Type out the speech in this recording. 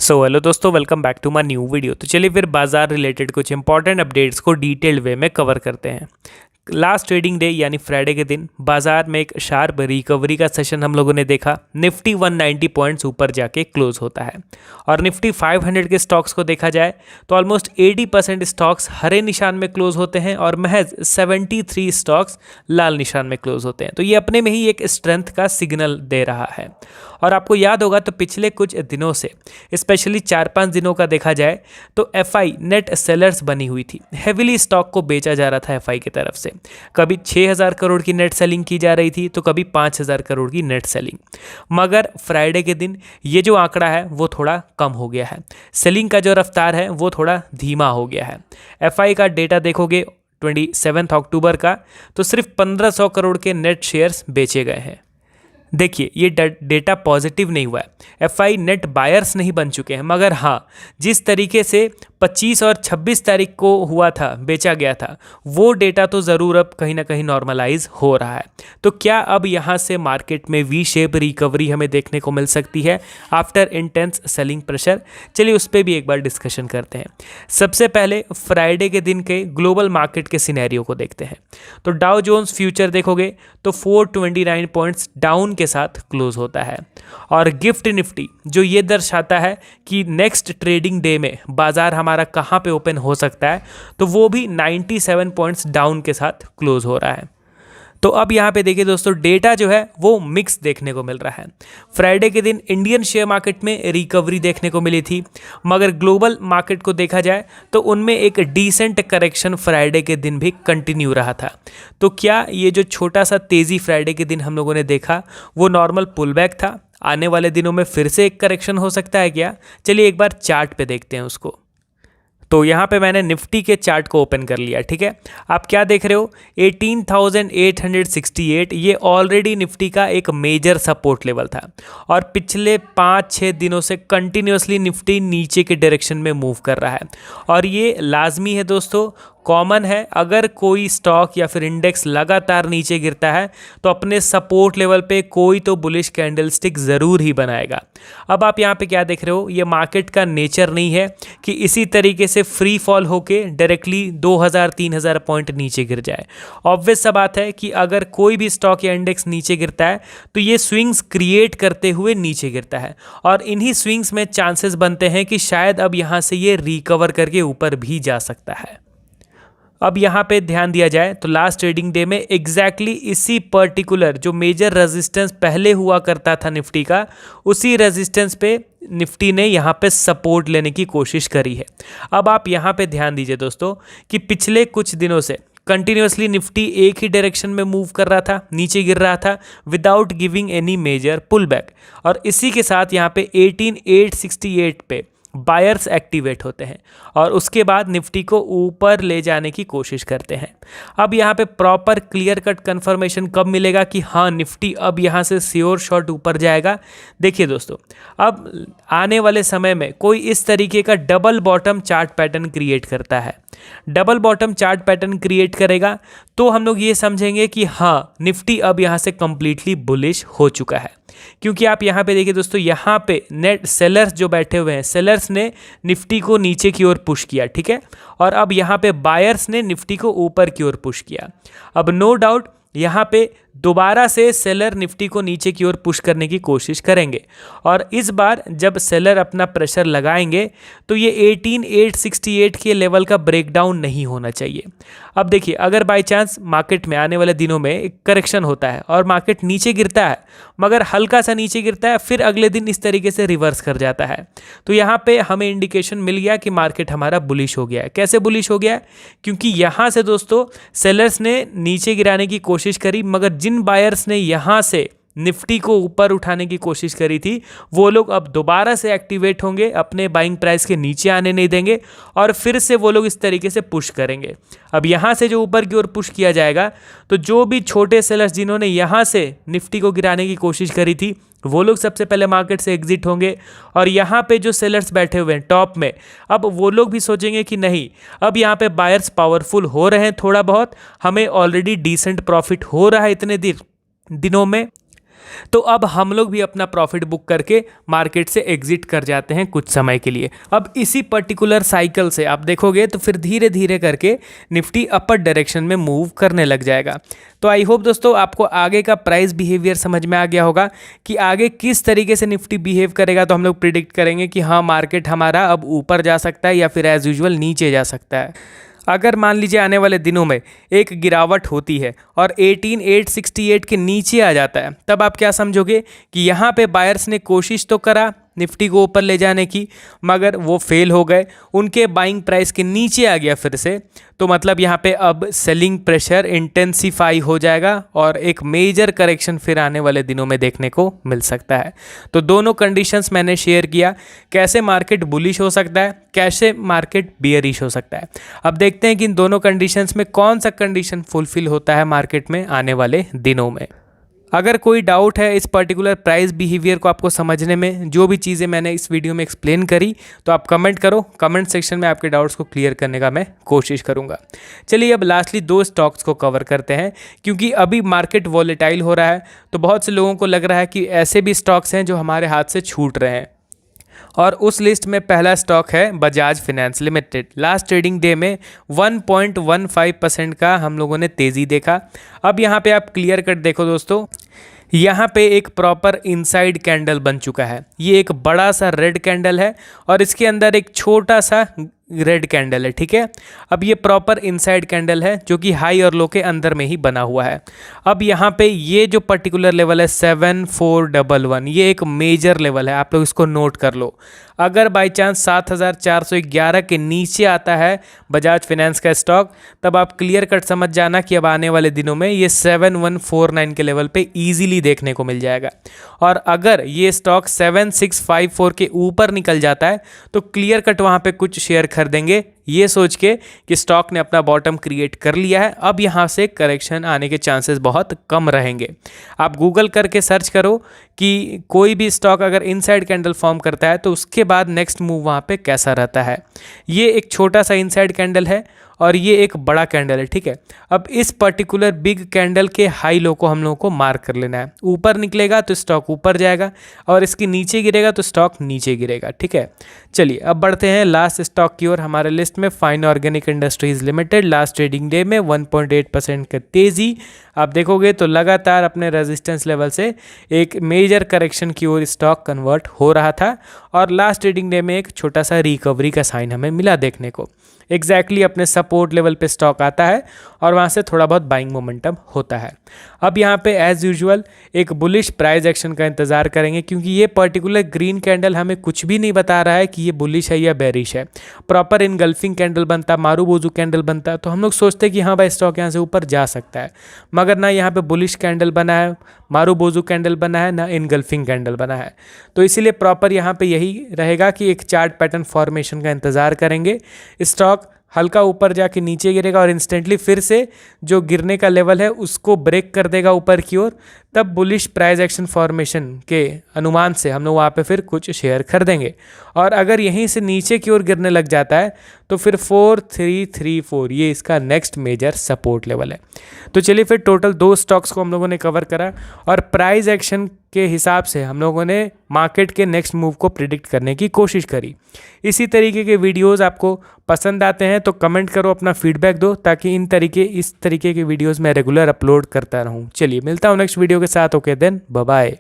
Hello दोस्तों, welcome back to my new video. तो चलिए फिर बाजार रिलेटेड कुछ इंपॉर्टेंट अपडेट्स को डिटेल्ड वे में कवर करते हैं। लास्ट ट्रेडिंग डे यानी फ्राइडे के दिन बाजार में एक शार्प रिकवरी का सेशन हम लोगों ने देखा। निफ्टी 190 पॉइंट्स ऊपर जाके क्लोज होता है और निफ्टी 500 के स्टॉक्स को देखा जाए तो ऑलमोस्ट 80% स्टॉक्स हरे निशान में क्लोज होते हैं और महज 73 स्टॉक्स लाल निशान में क्लोज होते हैं। तो ये अपने में ही एक स्ट्रेंथ का सिग्नल दे रहा है। और आपको याद होगा तो पिछले कुछ दिनों से, स्पेशली 4-5 दिनों का देखा जाए तो एफआई नेट सेलर्स बनी हुई थी। हेविली स्टॉक को बेचा जा रहा था एफआई की तरफ से। कभी 6,000 करोड़ की नेट सेलिंग की जा रही थी तो कभी 5,000 करोड़ की नेट सेलिंग। मगर फ्राइडे के दिन ये जो आंकड़ा है वो थोड़ा कम हो गया है। सेलिंग का जो रफ्तार है वो थोड़ा धीमा हो गया है। एफआई का डेटा देखोगे 27 अक्टूबर का तो सिर्फ 1,500 करोड़ के नेट शेयर्स बेचे गए हैं। देखिए ये डेटा पॉजिटिव नहीं हुआ है। एफआई नेट बायर्स नहीं बन चुके हैं, मगर हाँ जिस तरीके से 25 और 26 तारीख को हुआ था, बेचा गया था, वो डेटा तो ज़रूर अब कहीं ना कहीं नॉर्मलाइज हो रहा है। तो क्या अब यहाँ से मार्केट में वी शेप रिकवरी हमें देखने को मिल सकती है आफ्टर इंटेंस सेलिंग प्रेशर? चलिए उस पर भी एक बार डिस्कशन करते हैं। सबसे पहले फ्राइडे के दिन के ग्लोबल मार्केट के सिनेरियो को देखते हैं। तो डाउ जोन्स फ्यूचर देखोगे तो 429 पॉइंट्स डाउन के साथ क्लोज होता है और गिफ्ट निफ्टी जो ये दर्शाता है कि नेक्स्ट ट्रेडिंग डे में बाजार हमारा कहाँ पे ओपन हो सकता है, तो वो भी 97 पॉइंट्स डाउन के साथ क्लोज हो रहा है। तो अब यहाँ पे देखिए दोस्तों, डेटा जो है वो मिक्स देखने को मिल रहा है। फ्राइडे के दिन इंडियन शेयर मार्केट में रिकवरी देखने को मिली थी, मगर ग्लोबल मार्केट को देखा जाए तो उनमें एक डिसेंट करेक्शन फ्राइडे के दिन भी कंटिन्यू रहा था। तो क्या ये जो छोटा सा तेज़ी फ्राइडे के दिन हम लोगों ने देखा वो नॉर्मल पुलबैक था? आने वाले दिनों में फिर से एक करेक्शन हो सकता है क्या? चलिए एक बार चार्ट पे देखते हैं उसको। तो यहाँ पे मैंने निफ्टी के चार्ट को ओपन कर लिया, ठीक है। आप क्या देख रहे हो, 18,868, ये ऑलरेडी निफ्टी का एक मेजर सपोर्ट लेवल था और पिछले 5-6 दिनों से कंटिन्यूसली निफ्टी नीचे के डायरेक्शन में मूव कर रहा है। और ये लाजमी है दोस्तों, कॉमन है, अगर कोई स्टॉक या फिर इंडेक्स लगातार नीचे गिरता है तो अपने सपोर्ट लेवल पे कोई तो बुलिश कैंडलस्टिक ज़रूर ही बनाएगा। अब आप यहाँ पे क्या देख रहे हो, ये मार्केट का नेचर नहीं है कि इसी तरीके से फ्री फॉल होके डायरेक्टली 2,000-3,000 पॉइंट नीचे गिर जाए। ऑब्वियस सा बात है कि अगर कोई भी स्टॉक या इंडेक्स नीचे गिरता है तो ये स्विंग्स क्रिएट करते हुए नीचे गिरता है और इन्हीं स्विंग्स में चांसेस बनते हैं कि शायद अब यहाँ से ये रिकवर करके ऊपर भी जा सकता है। अब यहाँ पे ध्यान दिया जाए तो लास्ट ट्रेडिंग डे में एग्जैक्टली इसी पर्टिकुलर जो मेजर रेजिस्टेंस पहले हुआ करता था निफ्टी का, उसी रेजिस्टेंस पे निफ्टी ने यहाँ पे सपोर्ट लेने की कोशिश करी है। अब आप यहाँ पे ध्यान दीजिए दोस्तों कि पिछले कुछ दिनों से कंटिन्यूसली निफ्टी एक ही डायरेक्शन में मूव कर रहा था, नीचे गिर रहा था without giving any major pull back, और इसी के साथ यहाँ पे 18,868 पे बायर्स एक्टिवेट होते हैं और उसके बाद निफ्टी को ऊपर ले जाने की कोशिश करते हैं। अब यहाँ पे प्रॉपर क्लियर कट कंफर्मेशन कब मिलेगा कि हाँ निफ्टी अब यहाँ से श्योर शॉट ऊपर जाएगा? देखिए दोस्तों, अब आने वाले समय में कोई इस तरीके का double bottom chart pattern create करता है। Double bottom chart pattern create करेगा तो हम लोग ये समझेंगे कि हाँ निफ्टी अब यहाँ से कंप्लीटली बुलिश हो चुका है। क्योंकि आप यहाँ पे देखिए दोस्तों, यहाँ पे नेट सेलर्स जो बैठे हुए हैं, सेलर्स ने निफ्टी को नीचे की ओर पुश किया, ठीक है, और अब यहाँ पे बायर्स ने निफ्टी को ऊपर की ओर पुश किया। अब नो डाउट यहाँ पे दोबारा से सेलर निफ्टी को नीचे की ओर पुश करने की कोशिश करेंगे और इस बार जब सेलर अपना प्रेशर लगाएंगे तो ये 18,868 के लेवल का ब्रेकडाउन नहीं होना चाहिए। अब देखिए, अगर बाय चांस मार्केट में आने वाले दिनों में एक करेक्शन होता है और मार्केट नीचे गिरता है, मगर हल्का सा नीचे गिरता है, फिर अगले दिन इस तरीके से रिवर्स कर जाता है, तो यहाँ पे हमें इंडिकेशन मिल गया कि मार्केट हमारा बुलिश हो गया है। कैसे बुलिश हो गया है? क्योंकि यहाँ से दोस्तों सेलर्स ने नीचे गिराने की कोशिश करी, मगर जिन बायर्स ने यहाँ से निफ्टी को ऊपर उठाने की कोशिश करी थी वो लोग अब दोबारा से एक्टिवेट होंगे, अपने बाइंग प्राइस के नीचे आने नहीं देंगे और फिर से वो लोग इस तरीके से पुश करेंगे। अब यहाँ से जो ऊपर की ओर पुश किया जाएगा तो जो भी छोटे सेलर्स जिन्होंने यहाँ से निफ्टी को गिराने की कोशिश करी थी वो लोग सबसे पहले मार्केट से एग्जिट होंगे और यहाँ पे जो सेलर्स बैठे हुए हैं टॉप में, अब वो लोग भी सोचेंगे कि नहीं, अब यहाँ पे बायर्स पावरफुल हो रहे हैं, थोड़ा बहुत हमें ऑलरेडी डिसेंट प्रॉफिट हो रहा है इतने दिनों में, तो अब हम लोग भी अपना प्रॉफिट बुक करके मार्केट से एग्जिट कर जाते हैं कुछ समय के लिए। अब इसी पर्टिकुलर साइकिल से आप देखोगे तो फिर धीरे धीरे करके निफ्टी अपर डायरेक्शन में मूव करने लग जाएगा। तो आई होप दोस्तों आपको आगे का प्राइस बिहेवियर समझ में आ गया होगा कि आगे किस तरीके से निफ्टी बिहेव करेगा। तो हम लोग प्रिडिक्ट करेंगे कि हाँ, मार्केट हमारा अब ऊपर जा सकता है या फिर एज यूजुअल नीचे जा सकता है। अगर मान लीजिए आने वाले दिनों में एक गिरावट होती है और 18,868 के नीचे आ जाता है, तब आप क्या समझोगे कि यहाँ पे बायर्स ने कोशिश तो करा निफ्टी को ऊपर ले जाने की, मगर वो फेल हो गए, उनके बाइंग प्राइस के नीचे आ गया फिर से। तो मतलब यहाँ पे अब सेलिंग प्रेशर इंटेंसिफाई हो जाएगा और एक मेजर करेक्शन फिर आने वाले दिनों में देखने को मिल सकता है। तो दोनों कंडीशंस मैंने शेयर किया, कैसे मार्केट बुलिश हो सकता है, कैसे मार्केट बियरिश हो सकता है। अब देखते हैं कि इन दोनों कंडीशंस में कौन सा कंडीशन फुलफिल होता है मार्केट में आने वाले दिनों में। अगर कोई डाउट है इस पर्टिकुलर प्राइस बिहेवियर को आपको समझने में, जो भी चीज़ें मैंने इस वीडियो में एक्सप्लेन करी, तो आप कमेंट करो। कमेंट सेक्शन में आपके डाउट्स को क्लियर करने का मैं कोशिश करूंगा। चलिए अब लास्टली 2 स्टॉक्स को कवर करते हैं, क्योंकि अभी मार्केट वॉलेटाइल हो रहा है, तो बहुत से लोगों को लग रहा है कि ऐसे भी स्टॉक्स हैं जो हमारे हाथ से छूट रहे हैं। और उस लिस्ट में पहला स्टॉक है Bajaj finance limited. Last trading day में 1.15% का हम लोगों ने तेज़ी देखा। अब यहाँ पे आप क्लियर कट देखो दोस्तों, यहाँ पे एक प्रॉपर इनसाइड कैंडल बन चुका है। ये एक बड़ा सा रेड कैंडल है और इसके अंदर एक छोटा सा रेड कैंडल है, ठीक है। अब ये प्रॉपर इनसाइड कैंडल है जो कि हाई और लो के अंदर में ही बना हुआ है। अब यहाँ पे ये जो पर्टिकुलर लेवल है 7411, ये एक मेजर लेवल है, आप लोग इसको नोट कर लो। अगर बाई चांस 7411 के नीचे आता है बजाज फाइनेंस का स्टॉक, तब आप क्लियर कट समझ जाना कि अब आने वाले दिनों में ये 7149 के लेवल पे इजीली देखने को मिल जाएगा। और अगर ये स्टॉक 7654 के ऊपर निकल जाता है तो क्लियर कट वहाँ पे कुछ शेयर खरीदेंगे, ये सोच के कि स्टॉक ने अपना बॉटम क्रिएट कर लिया है, अब यहाँ से करेक्शन आने के चांसेस बहुत कम रहेंगे। आप गूगल करके सर्च करो कि कोई भी स्टॉक अगर इनसाइड कैंडल फॉर्म करता है तो उसके बाद नेक्स्ट मूव वहाँ पे कैसा रहता है। ये एक छोटा सा इनसाइड कैंडल है और ये एक बड़ा कैंडल है, ठीक है। अब इस पर्टिकुलर बिग कैंडल के हाई लो को हम लोगों को मार्क कर लेना है। ऊपर निकलेगा तो स्टॉक ऊपर जाएगा और इसके नीचे गिरेगा तो स्टॉक नीचे गिरेगा, ठीक है। चलिए अब बढ़ते हैं लास्ट स्टॉक की ओर हमारे लिस्ट में, fine organic industries limited. Last trading day में 1.8% का तेज़ी आप देखोगे तो लगातार अपने रेजिस्टेंस लेवल से एक मेजर करेक्शन की ओर स्टॉक कन्वर्ट हो रहा था और लास्ट ट्रेडिंग डे में एक छोटा सा रिकवरी का साइन हमें मिला देखने को। एग्जैक्टली अपने सपोर्ट लेवल पे स्टॉक आता है और वहाँ से थोड़ा बहुत बाइंग मोमेंटम होता है। अब यहाँ पे एज यूजुअल एक बुलिश प्राइस एक्शन का इंतज़ार करेंगे, क्योंकि ये पर्टिकुलर ग्रीन कैंडल हमें कुछ भी नहीं बता रहा है कि ये बुलिश है या बेरिश है। प्रॉपर इनगल्फिंग कैंडल बनता, मारूबोजू कैंडल बनता तो हम लोग सोचते हैं कि हाँ भाई स्टॉक यहाँ से ऊपर जा सकता है, मगर ना यहाँ पे बुलिश कैंडल बना है, मारूबोजू कैंडल बना है, ना इनगल्फिंग कैंडल बना है। तो इसीलिए प्रॉपर यहाँ पे यही रहेगा कि एक चार्ट पैटर्न फॉर्मेशन का इंतज़ार करेंगे। स्टॉक हल्का ऊपर जाके नीचे गिरेगा और इंस्टेंटली फिर से जो गिरने का लेवल है उसको ब्रेक कर देगा ऊपर की ओर, तब बुलिश प्राइस एक्शन फॉर्मेशन के अनुमान से हम लोग वहाँ पे फिर कुछ शेयर खरीदेंगे। और अगर यहीं से नीचे की ओर गिरने लग जाता है तो फिर 4334 ये इसका नेक्स्ट मेजर सपोर्ट लेवल है। तो चलिए फिर टोटल 2 स्टॉक्स को हम लोगों ने कवर करा और प्राइस एक्शन के हिसाब से हम लोगों ने मार्केट के नेक्स्ट मूव को प्रिडिक्ट करने की कोशिश करी। इसी तरीके के वीडियोस आपको पसंद आते हैं तो कमेंट करो, अपना फीडबैक दो, ताकि इस तरीके के वीडियोस मैं रेगुलर अपलोड करता रहूं। चलिए मिलता हूं नेक्स्ट वीडियो के साथ। Okay then, bye bye.